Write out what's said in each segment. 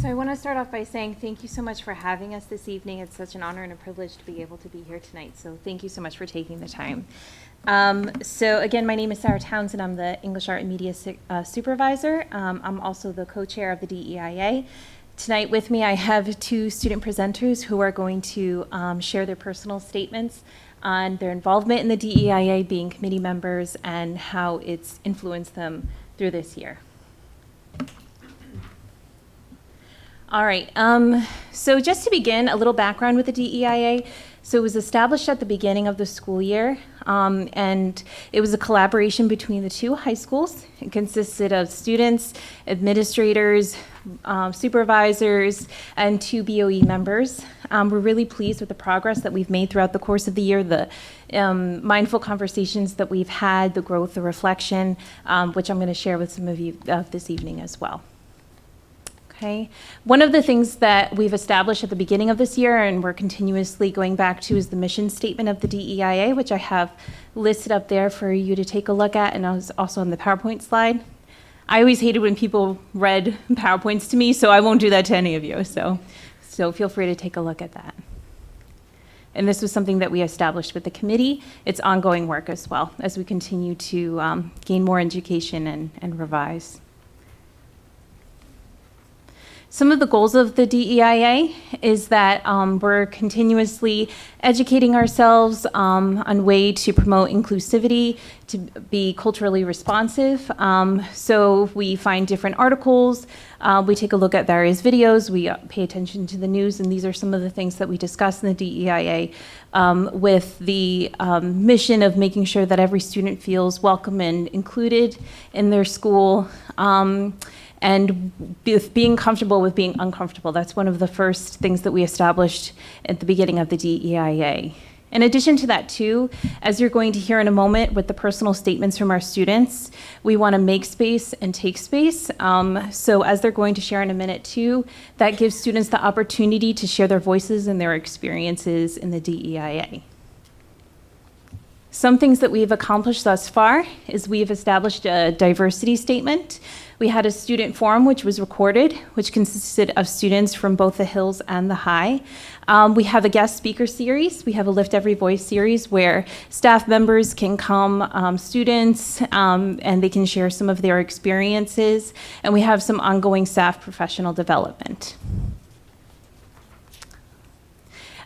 So I want to start off by saying thank you so much for having us this evening. It's such an honor and a privilege to be able to be here tonight. So thank you so much for taking the time. So again, my name is Sarah Townsend. I'm the English Art and Media Supervisor. I'm also the co-chair of the DEIA. Tonight with me, I have two student presenters who are going to share their personal statements on their involvement in the DEIA, being committee members, and how it's influenced them through this year. All right, so just to begin, a little background with the DEIA. So it was established at the beginning of the school year, and it was a collaboration between the two high schools. It consisted of students, administrators, supervisors, and two BOE members. We're really pleased with the progress that we've made throughout the course of the year, the mindful conversations that we've had, the growth, the reflection, which I'm going to share with some of you this evening as well. Okay. One of the things that we've established at the beginning of this year and we're continuously going back to is the mission statement of the DEIA, which I have listed up there for you to take a look at, and I was also on the PowerPoint slide. I always hated when people read PowerPoints to me, so I won't do that to any of you. So feel free to take a look at that. And this was something that we established with the committee. It's ongoing work as well as we continue to gain more education and revise. Some of the goals of the DEIA is that we're continuously educating ourselves on way to promote inclusivity, to be culturally responsive. So we find different articles, we take a look at various videos, we pay attention to the news, and these are some of the things that we discuss in the DEIA with the mission of making sure that every student feels welcome and included in their school. And being comfortable with being uncomfortable. That's one of the first things that we established at the beginning of the DEIA. In addition to that too, as you're going to hear in a moment with the personal statements from our students, we want to make space and take space. So as they're going to share in a minute too, that gives students the opportunity to share their voices and their experiences in the DEIA. Some things that we've accomplished thus far is we've established a diversity statement. We had a student forum which was recorded, which consisted of students from both the Hills and the High. We have a guest speaker series. We have a Lift Every Voice series where staff members can come, students, and they can share some of their experiences. And we have some ongoing staff professional development.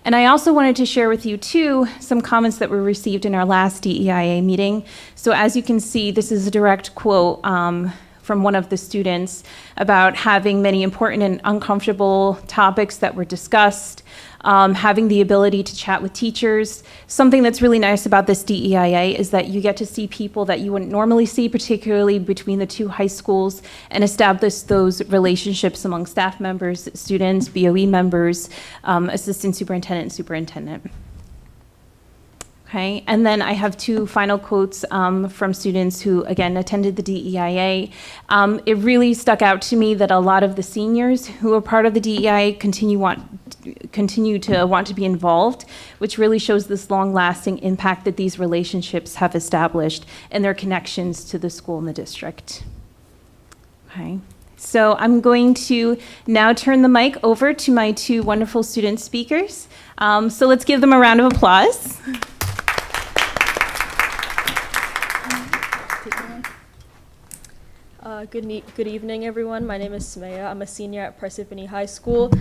And I also wanted to share with you, too, some comments that were received in our last DEIA meeting. So as you can see, this is a direct quote from one of the students about having many important and uncomfortable topics that were discussed, having the ability to chat with teachers. Something that's really nice about this DEIA is that you get to see people that you wouldn't normally see, particularly between the two high schools, and establish those relationships among staff members, students, BOE members, assistant superintendent, and superintendent. Okay, and then I have two final quotes from students who, again, attended the DEIA. It really stuck out to me that a lot of the seniors who are part of the DEIA continue to want to be involved, which really shows this long-lasting impact that these relationships have established and their connections to the school and the district. Okay, so I'm going to now turn the mic over to my two wonderful student speakers. So let's give them a round of applause. Good evening, everyone. My name is Sumaya. I'm a senior at Parsippany High School.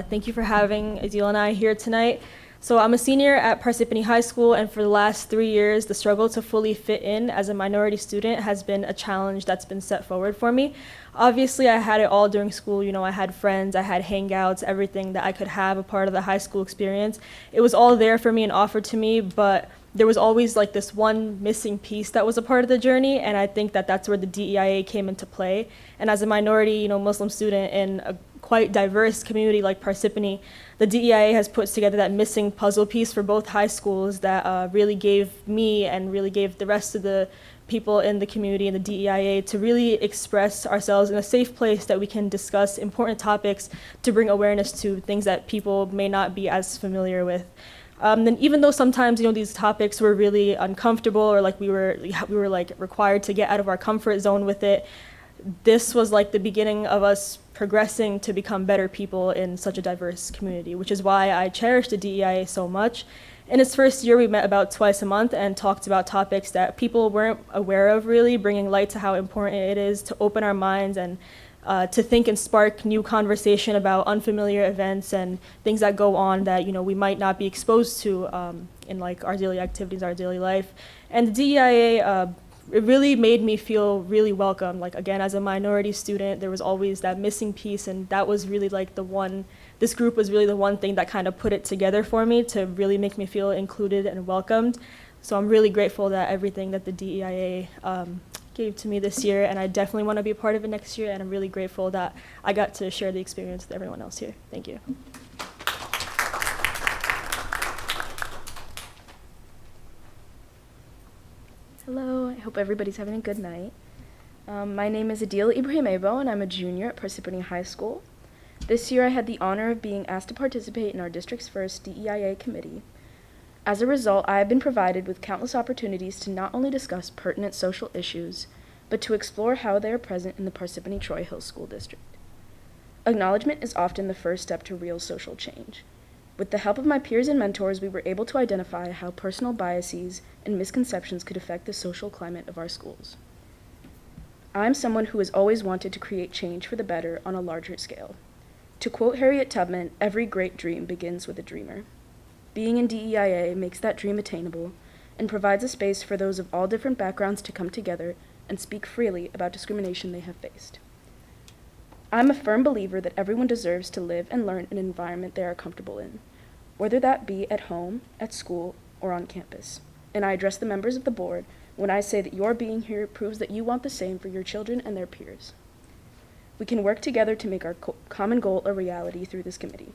Thank you for having Adil and I here tonight. So I'm a senior at Parsippany High School, and for the last 3 years, the struggle to fully fit in as a minority student has been a challenge that's been set forward for me. Obviously, I had it all during school. You know, I had friends, I had hangouts, everything that I could have a part of the high school experience. It was all there for me and offered to me, but there was always like this one missing piece that was a part of the journey, and I think that that's where the DEIA came into play. And as a minority, you know, Muslim student in a quite diverse community like Parsippany, the DEIA has put together that missing puzzle piece for both high schools that really gave me and really gave the rest of the people in the community and the DEIA to really express ourselves in a safe place that we can discuss important topics to bring awareness to things that people may not be as familiar with. And even though sometimes, you know, these topics were really uncomfortable or like we were like required to get out of our comfort zone with it, this was like the beginning of us progressing to become better people in such a diverse community, which is why I cherish the DEIA so much. In its first year, we met about twice a month and talked about topics that people weren't aware of, really, bringing light to how important it is to open our minds and to think and spark new conversation about unfamiliar events and things that go on that we might not be exposed to in like our daily activities, our daily life. And the DEIA, it really made me feel really welcome. Like, again, as a minority student, there was always that missing piece, and that was really like this group was really the one thing that kind of put it together for me to really make me feel included and welcomed. So I'm really grateful that everything that the DEIA gave to me this year, and I definitely want to be a part of it next year, and I'm really grateful that I got to share the experience with everyone else here. Thank you. Hello, I hope everybody's having a good night. My name is Adil Ibrahimebo, and I'm a junior at Parsippany High School. This year I had the honor of being asked to participate in our district's first DEIA committee. As a result, I have been provided with countless opportunities to not only discuss pertinent social issues, but to explore how they are present in the Parsippany Troy Hill School District. Acknowledgement is often the first step to real social change. With the help of my peers and mentors, we were able to identify how personal biases and misconceptions could affect the social climate of our schools. I'm someone who has always wanted to create change for the better on a larger scale. To quote Harriet Tubman, every great dream begins with a dreamer. Being in DEIA makes that dream attainable and provides a space for those of all different backgrounds to come together and speak freely about discrimination they have faced. I'm a firm believer that everyone deserves to live and learn in an environment they are comfortable in, whether that be at home, at school, or on campus. And I address the members of the board when I say that your being here proves that you want the same for your children and their peers. We can work together to make our common goal a reality through this committee.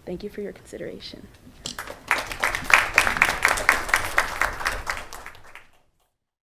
Thank you for your consideration.